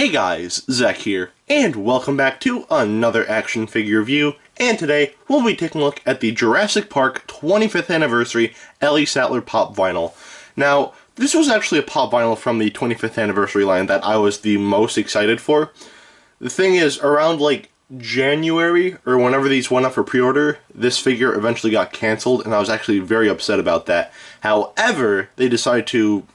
Hey guys, Zach here, and welcome back to another action figure review, and today we'll be taking a look at the Jurassic Park 25th Anniversary Ellie Sattler Pop Vinyl. Now, this was actually a pop vinyl from the 25th Anniversary line that I was the most excited for. The thing is, around like January, or whenever these went up for pre-order, this figure eventually got cancelled, and I was actually very upset about that. However, they decided to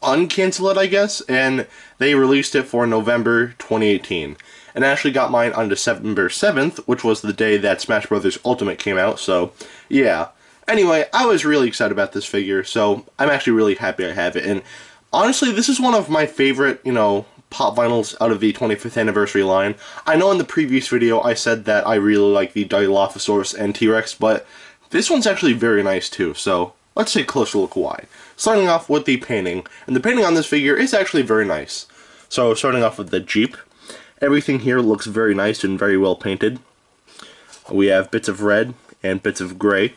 uncancel it, I guess, and they released it for November 2018. And I actually got mine on December 7th, which was the day that Smash Bros. Ultimate came out, so yeah. Anyway, I was really excited about this figure, so I'm actually really happy I have it. And honestly, this is one of my favorite, pop vinyls out of the 25th Anniversary line. I know in the previous video I said that I really like the Dilophosaurus and T-Rex, but this one's actually very nice too, so let's take a closer look why. Starting off with the painting, and the painting on this figure is actually very nice. So starting off with the Jeep, everything here looks very nice and very well painted. We have bits of red and bits of gray.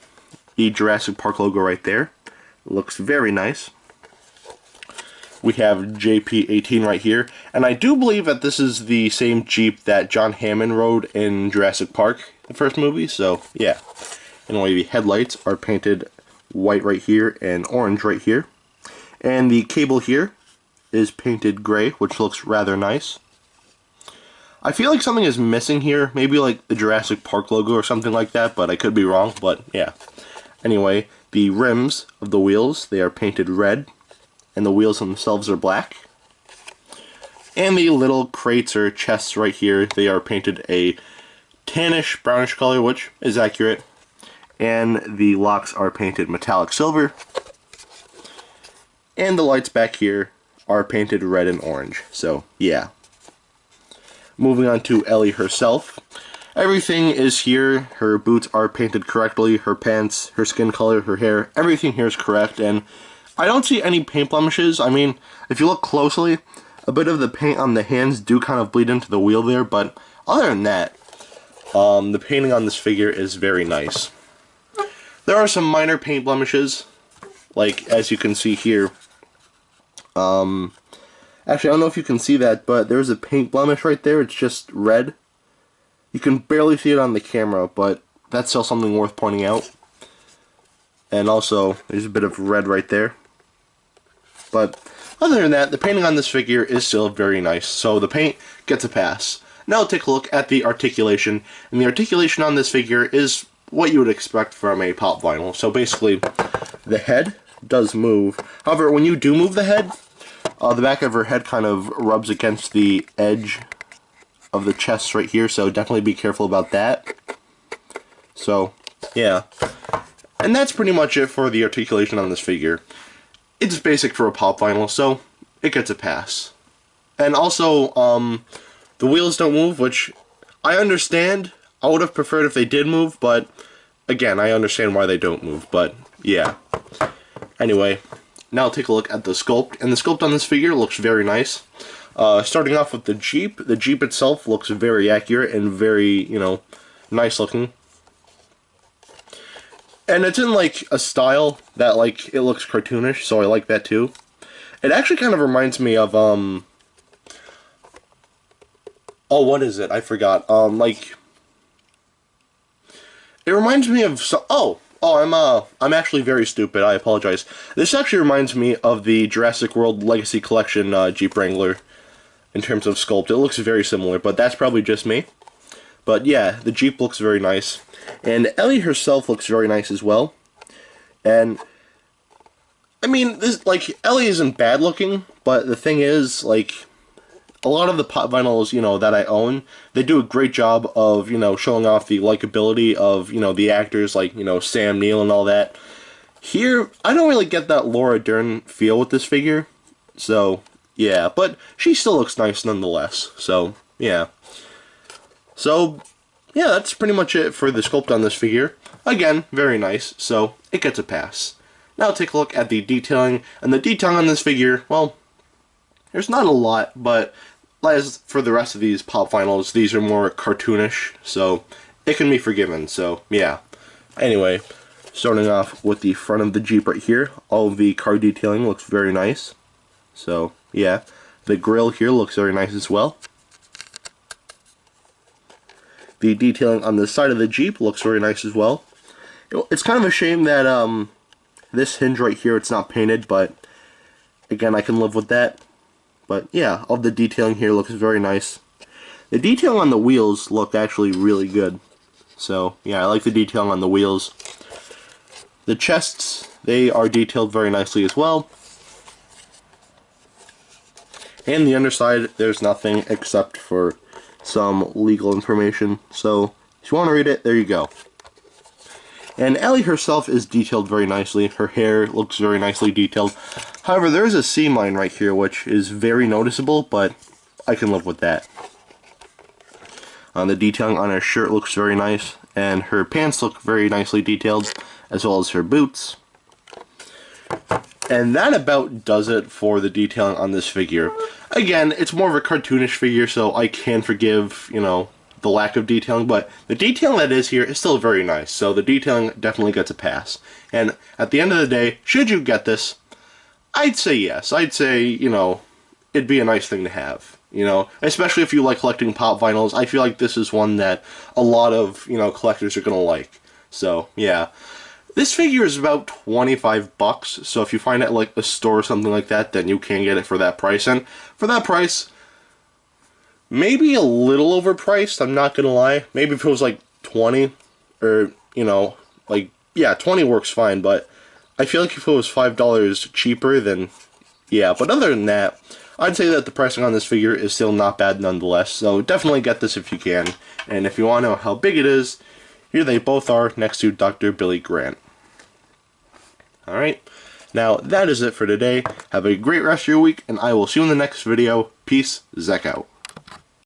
The Jurassic Park logo right there looks very nice. We have JP18 right here, and I do believe that this is the same Jeep that John Hammond rode in Jurassic Park, the first movie, so yeah. Anyway, the headlights are painted white right here and orange right here. And the cable here is painted gray, which looks rather nice. I feel like something is missing here, maybe like the Jurassic Park logo or something like that, but I could be wrong, but yeah. Anyway, the rims of the wheels, they are painted red, and the wheels themselves are black. And the little crates or chests right here, they are painted a tannish brownish color, which is accurate. And the locks are painted metallic silver. And the lights back here are painted red and orange. So, yeah. Moving on to Ellie herself. Everything is here. Her boots are painted correctly. Her pants, her skin color, her hair. Everything here is correct. And I don't see any paint blemishes. I mean, if you look closely, a bit of the paint on the hands do kind of bleed into the wheel there. But other than that, the painting on this figure is very nice. There are some minor paint blemishes, like as you can see here. Actually, I don't know if you can see that, but there's a paint blemish right there. It's just red. You can barely see it on the camera, but that's still something worth pointing out. And also, there's a bit of red right there. But other than that, the painting on this figure is still very nice, so the paint gets a pass. Now take a look at the articulation, and the articulation on this figure is what you would expect from a pop vinyl. So basically, the head does move. However, when you do move the head, the back of her head kind of rubs against the edge of the chest right here, so definitely be careful about that. So, yeah. And that's pretty much it for the articulation on this figure. It's basic for a pop vinyl, so it gets a pass. And also, the wheels don't move, which I understand. I would have preferred if they did move, but again, I understand why they don't move, but yeah. Anyway, now take a look at the sculpt, and the sculpt on this figure looks very nice. Starting off with the Jeep itself looks very accurate and very, nice looking. And it's in, like, a style that, like, it looks cartoonish, so I like that too. It actually kind of reminds me of, oh, what is it? I forgot. It reminds me of I'm actually very stupid. I apologize. This actually reminds me of the Jurassic World Legacy Collection Jeep Wrangler in terms of sculpt. It looks very similar, but that's probably just me. But yeah, the Jeep looks very nice, and Ellie herself looks very nice as well. And I mean, Ellie isn't bad looking, but the thing is, like, a lot of the pop vinyls, that I own, they do a great job of, showing off the likability of, the actors, like, Sam Neill and all that. Here, I don't really get that Laura Dern feel with this figure, so, yeah, but she still looks nice nonetheless, so, yeah. So, yeah, that's pretty much it for the sculpt on this figure. Again, very nice, so it gets a pass. Now take a look at the detailing, and the detailing on this figure, well, there's not a lot, but as for the rest of these pop vinyls, these are more cartoonish, so it can be forgiven, so yeah. Anyway, starting off with the front of the Jeep right here, all of the car detailing looks very nice, so yeah. The grill here looks very nice as well. The detailing on the side of the Jeep looks very nice as well. It's kind of a shame that this hinge right here, it's not painted, but again, I can live with that. But yeah, all the detailing here looks very nice. The detail on the wheels look actually really good. So yeah, I like the detailing on the wheels. The chests, they are detailed very nicely as well. And the underside, there's nothing except for some legal information. So if you want to read it, there you go. And Ellie herself is detailed very nicely. Her hair looks very nicely detailed. However, there is a seam line right here, which is very noticeable, but I can live with that. The detailing on her shirt looks very nice, and her pants look very nicely detailed, as well as her boots. And that about does it for the detailing on this figure. Again, it's more of a cartoonish figure, so I can forgive, you know, the lack of detailing, but the detailing that is here is still very nice, so the detailing definitely gets a pass. And at the end of the day, should you get this, I'd say yes. I'd say, you know, it'd be a nice thing to have, you know, especially if you like collecting pop vinyls. I feel like this is one that a lot of, you know, collectors are gonna like. So, yeah. This figure is about 25 bucks, so if you find it at like a store or something like that, then you can get it for that price. And for that price, maybe a little overpriced, I'm not gonna lie. Maybe if it was like 20, or, you know, like, yeah, 20 works fine, but I feel like if it was $5 cheaper, then yeah. But other than that, I'd say that the pricing on this figure is still not bad nonetheless, so definitely get this if you can. And if you want to know how big it is, here they both are next to Dr. Billy Grant. Alright, now that is it for today. Have a great rest of your week, and I will see you in the next video. Peace, Zek out.